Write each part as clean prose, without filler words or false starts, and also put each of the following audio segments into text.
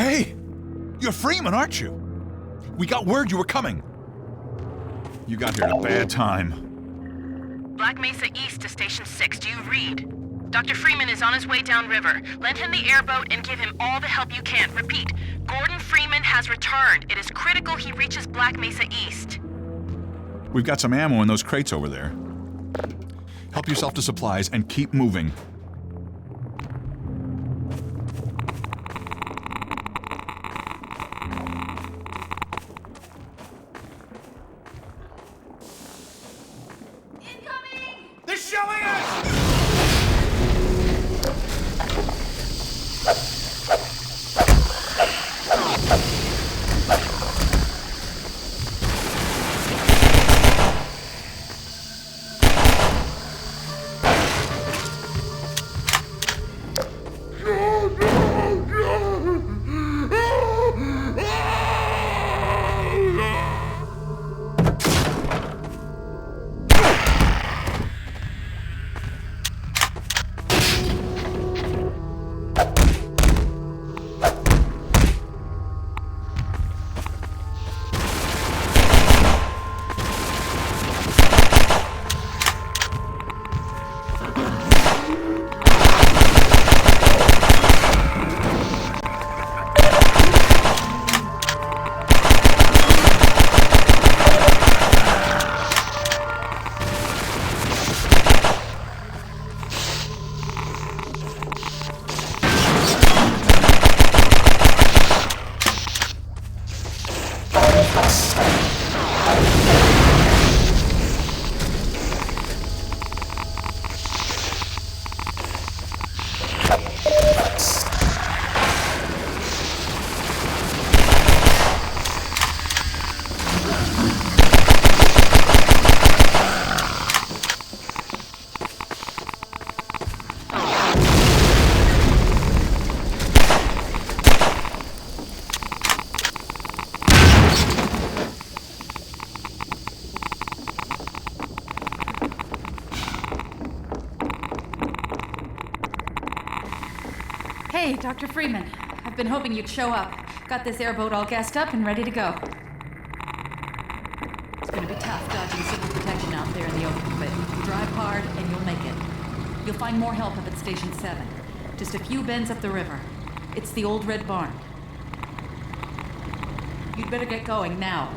Hey! You're Freeman, aren't you? We got word you were coming. You got here at a bad time. Black Mesa East to Station 6. Do you read? Dr. Freeman is on his way downriver. Lend him the airboat and give him all the help you can. Repeat, Gordon Freeman has returned. It is critical he reaches Black Mesa East. We've got some ammo in those crates over there. Help yourself to supplies and keep moving. They're showing us! Hey, Dr. Freeman. I've been hoping you'd show up. Got this airboat all gassed up and ready to go. It's gonna be tough dodging civil protection out there in the open, but drive hard and you'll make it. You'll find more help up at Station 7. Just a few bends up the river. It's the old red barn. You'd better get going now.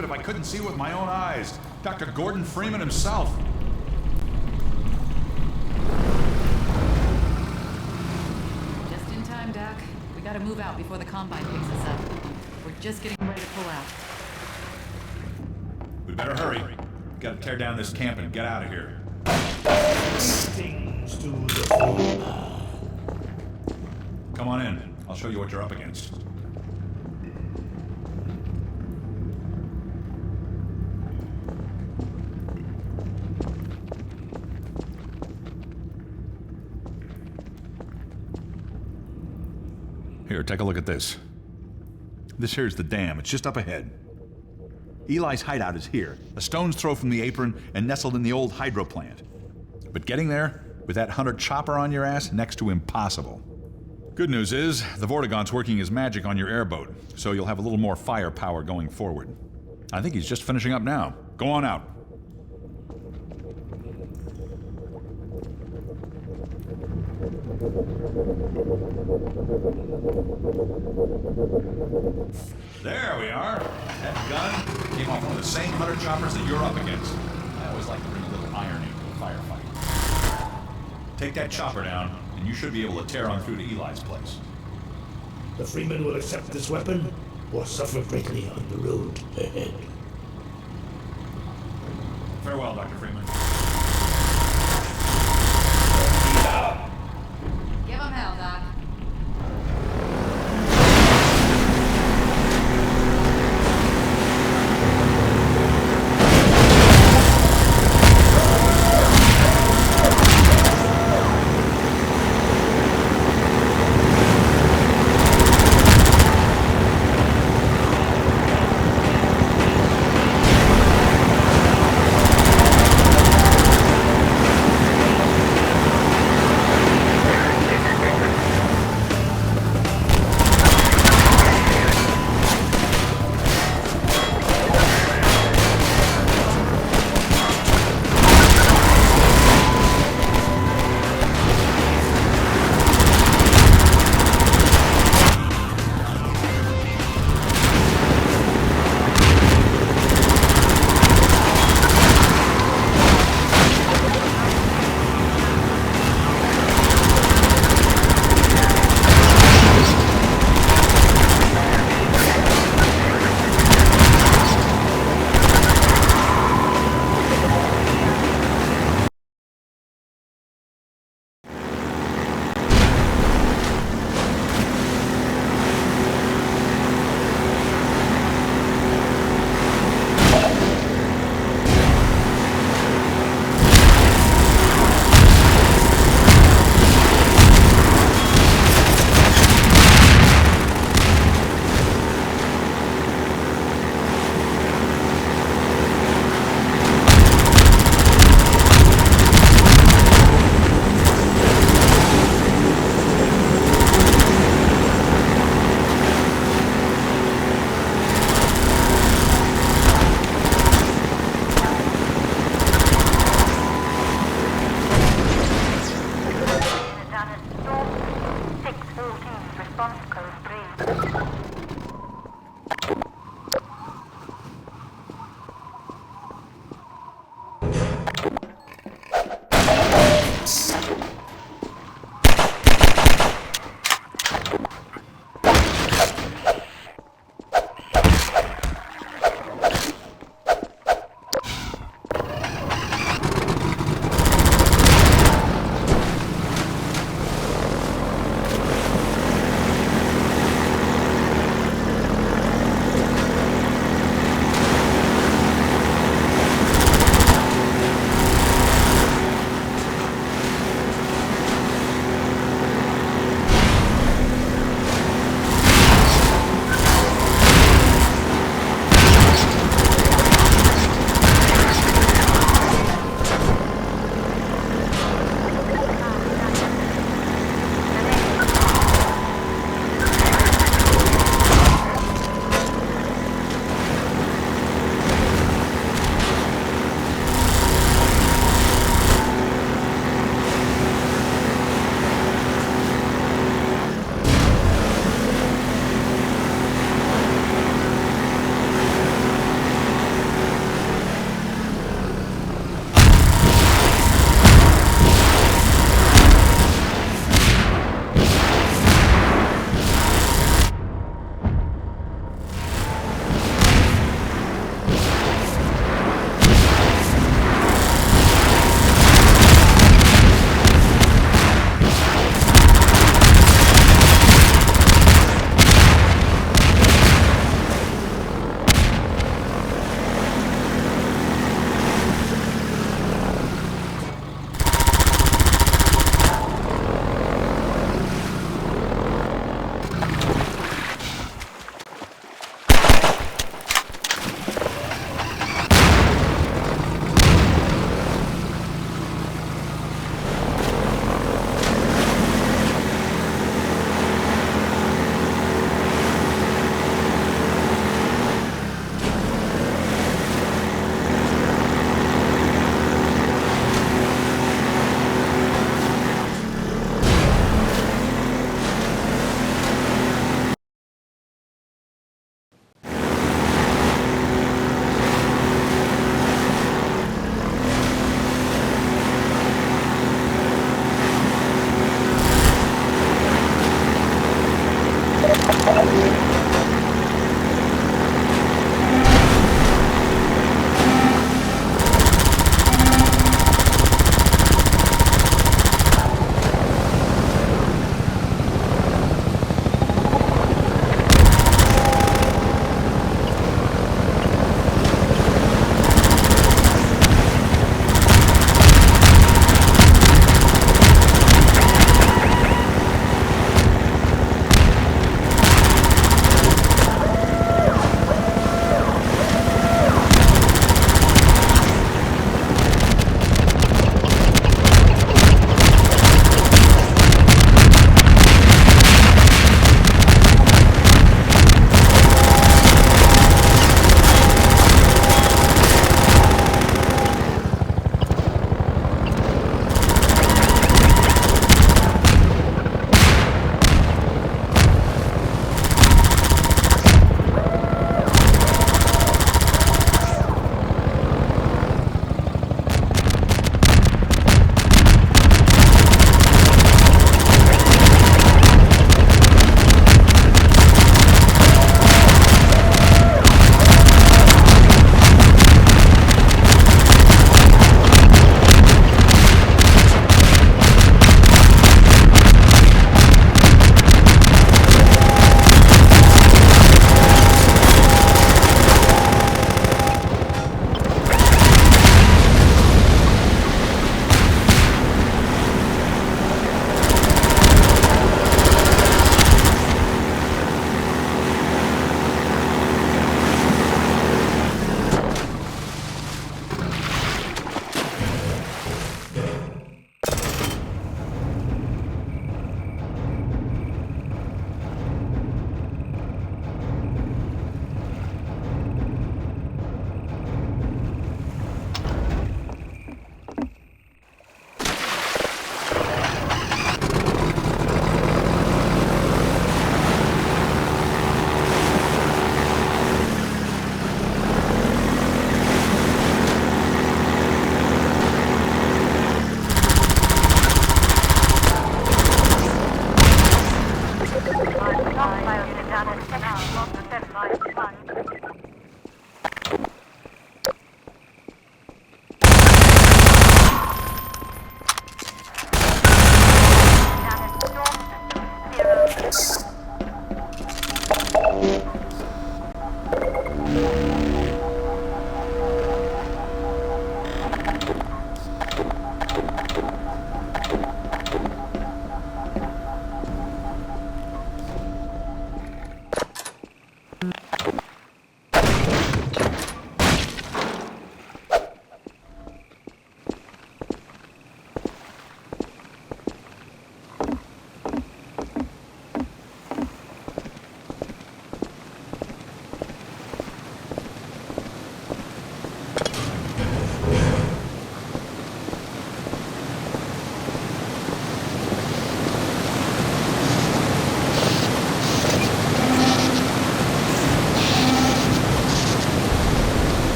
it if I couldn't see with my own eyes. Dr. Gordon Freeman himself. Just in time, Doc. We gotta move out before the Combine picks us up. We're just getting ready to pull out. We better hurry. We gotta tear down this camp and get out of here. Stings to the floor. Come on in. I'll show you what you're up against. Here, take a look at this. This here's the dam. It's just up ahead. Eli's hideout is here, a stone's throw from the apron and nestled in the old hydro plant. But getting there, with that hunter chopper on your ass, next to impossible. Good news is, the Vortigaunt's working his magic on your airboat, so you'll have a little more firepower going forward. I think he's just finishing up now. Go on out. There we are. That gun came off one of the same hunter choppers that you're up against. I always like to bring a little irony to a firefight. Take that chopper down, and you should be able to tear on through to Eli's place. The Freeman will accept this weapon or suffer greatly on the road ahead. Farewell, Dr. Freeman. Give him hell, Doc.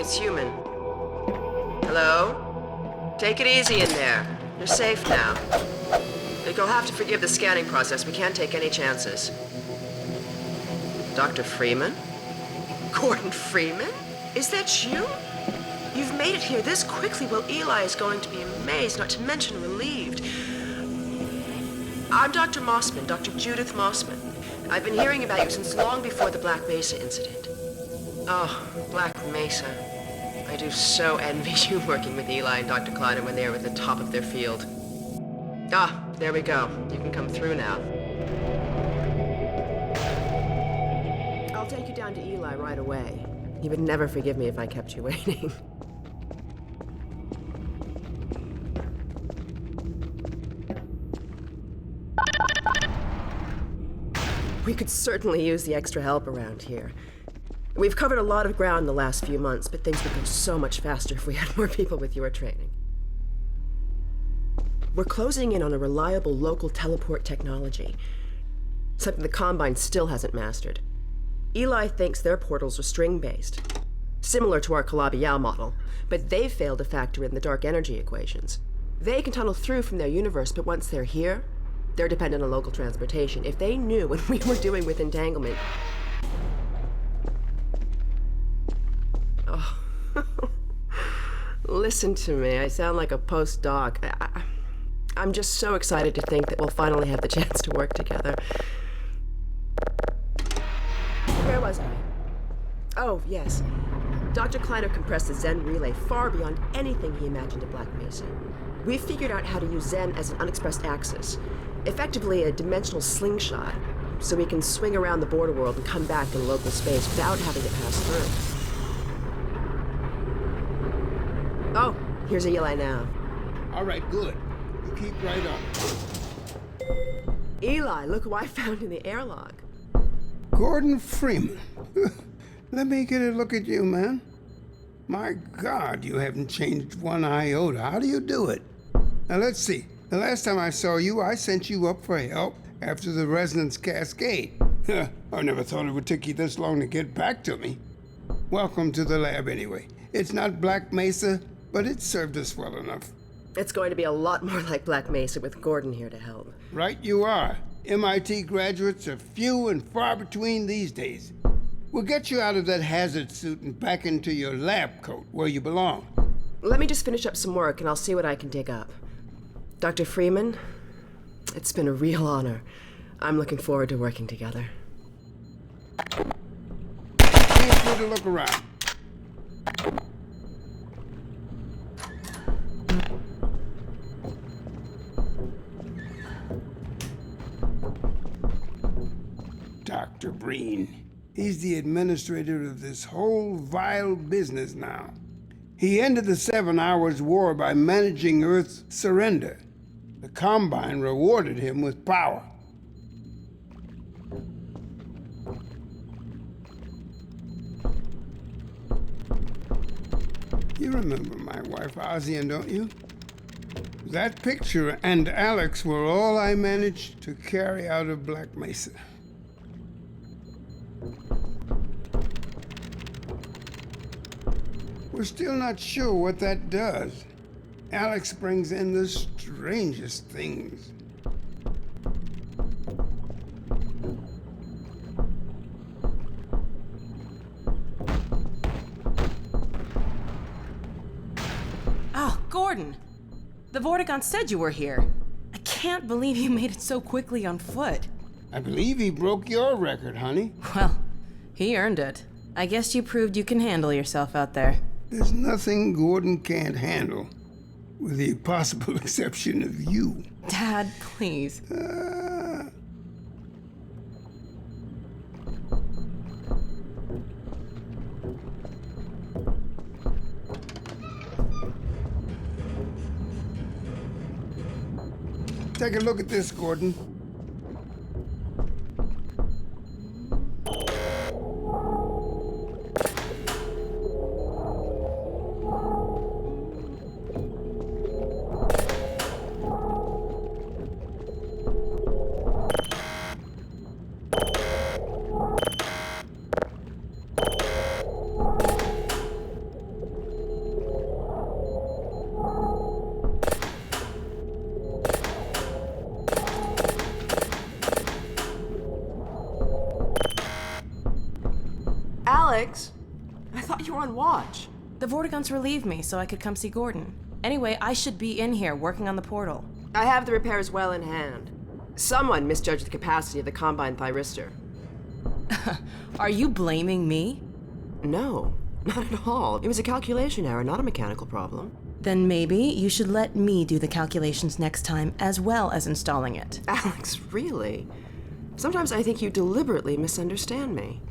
It's human. Hello? Take it easy in there. You're safe now. You'll have to forgive the scanning process. We can't take any chances. Dr. Freeman? Gordon Freeman? Is that you? You've made it here this quickly. Well, Eli is going to be amazed, not to mention relieved. I'm Dr. Mossman, Dr. Judith Mossman. I've been hearing about you since long before the Black Mesa incident. Oh, Black Mesa. I do so envy you working with Eli and Dr. Kleiner when they were at the top of their field. Ah, there we go. You can come through now. I'll take you down to Eli right away. He would never forgive me if I kept you waiting. We could certainly use the extra help around here. We've covered a lot of ground in the last few months, but things would go so much faster if we had more people with your training. We're closing in on a reliable local teleport technology, something the Combine still hasn't mastered. Eli thinks their portals are string-based, similar to our Calabi-Yau model, but they've failed to factor in the dark energy equations. They can tunnel through from their universe, but once they're here, they're dependent on local transportation. If they knew what we were doing with entanglement... Oh. Listen to me. I sound like a postdoc. I'm just so excited to think that we'll finally have the chance to work together. Where was I? Oh, yes. Dr. Kleiner compressed the Zen relay far beyond anything he imagined at Black Mesa. We've figured out how to use Zen as an unexpressed axis, effectively a dimensional slingshot, so we can swing around the border world and come back in local space without having to pass through. Oh, here's Eli now. All right, good. You keep right on. Eli, look who I found in the airlock. Gordon Freeman. Let me get a look at you, man. My God, you haven't changed one iota. How do you do it? Now, let's see. The last time I saw you, I sent you up for help after the resonance cascade. I never thought it would take you this long to get back to me. Welcome to the lab, anyway. It's not Black Mesa, but it served us well enough. It's going to be a lot more like Black Mesa with Gordon here to help. Right you are. MIT graduates are few and far between these days. We'll get you out of that hazard suit and back into your lab coat where you belong. Let me just finish up some work and I'll see what I can dig up. Dr. Freeman, it's been a real honor. I'm looking forward to working together. Feel free to look around. Dr. Breen. He's the administrator of this whole vile business now. He ended the 7 Hours War by managing Earth's surrender. The Combine rewarded him with power. You remember my wife Ozian, don't you? That picture and Alex were all I managed to carry out of Black Mesa. We're still not sure what that does. Alex brings in the strangest things. Oh, Gordon! The Vortigaunt said you were here. I can't believe you made it so quickly on foot. I believe he broke your record, honey. Well, he earned it. I guess you proved you can handle yourself out there. There's nothing Gordon can't handle, with the possible exception of you. Dad, please. Take a look at this, Gordon. on watch? The Vortigons relieved me so I could come see Gordon. Anyway, I should be in here working on the portal. I have the repairs well in hand. Someone misjudged the capacity of the Combine thyristor. Are you blaming me? No, not at all. It was a calculation error, not a mechanical problem. Then maybe you should let me do the calculations next time, as well as installing it. Alex, really? Sometimes I think you deliberately misunderstand me.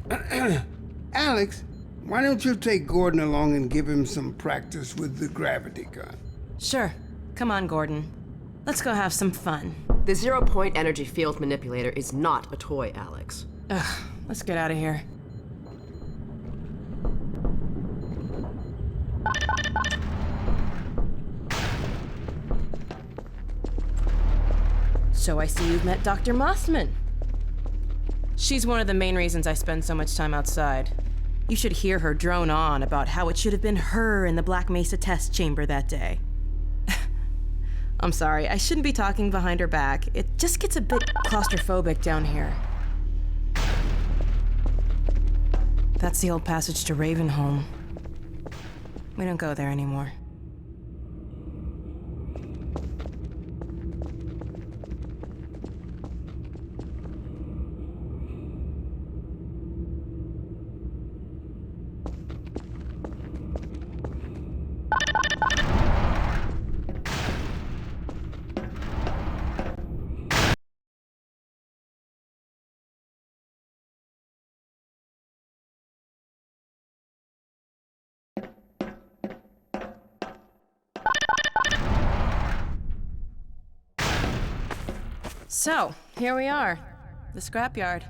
Alex, why don't you take Gordon along and give him some practice with the gravity gun? Sure. Come on, Gordon. Let's go have some fun. The zero-point energy field manipulator is not a toy, Alex. Ugh, let's get out of here. So I see you've met Dr. Mossman. She's one of the main reasons I spend so much time outside. You should hear her drone on about how it should have been her in the Black Mesa test chamber that day. I'm sorry, I shouldn't be talking behind her back. It just gets a bit claustrophobic down here. That's the old passage to Ravenholm. We don't go there anymore. So, here we are, the scrapyard.